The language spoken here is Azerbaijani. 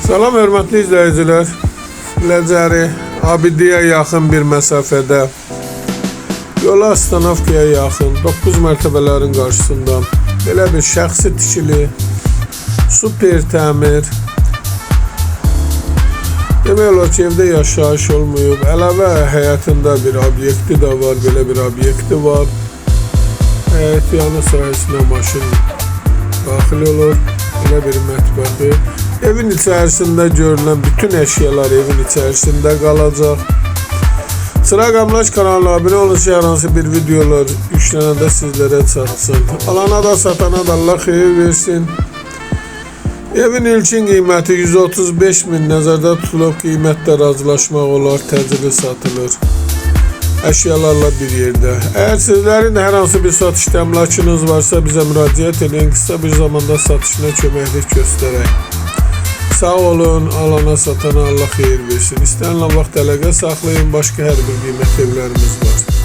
Salam hörmətli izləyicilər. Ləcəri Abidiyə yaxın bir məsafədə, yola Astanovkaya yaxın 9 mərtəbələrin qarşısında belə bir şəxsi tikili super təmir. Demək olar ki, evdə yaşayış olmayıb, əlavə həyatında bir obyekti də var, belə bir obyekti var. Həyət yanı sahəsinə maşın daxil olur, belə bir mətbəxi. Evin içərisində görülən bütün əşyalar evin içərisində qalacaq. Çıraq Əmlak kanalına abunə olun ki, hər hansı bir videolar yüklənəndə sizlərə çatsın. Alana da satana da Allah xeyir versin. Evin ilkin qiyməti 135.000 nəzərdə tutulub, qiymətdə razılaşmaq olar, təcili satılır. Əşyalarla bir yerdə. Əgər sizlərin hər hansı bir satış təmlakınız varsa bizə müraciət edin, qısa bir zamanda satışına köməklik göstərək. Sağ olun, alana satana Allah xeyir versin. İstənilən vaxt əlaqə saxlayın, başqa hər bir qiymət evlərimiz var.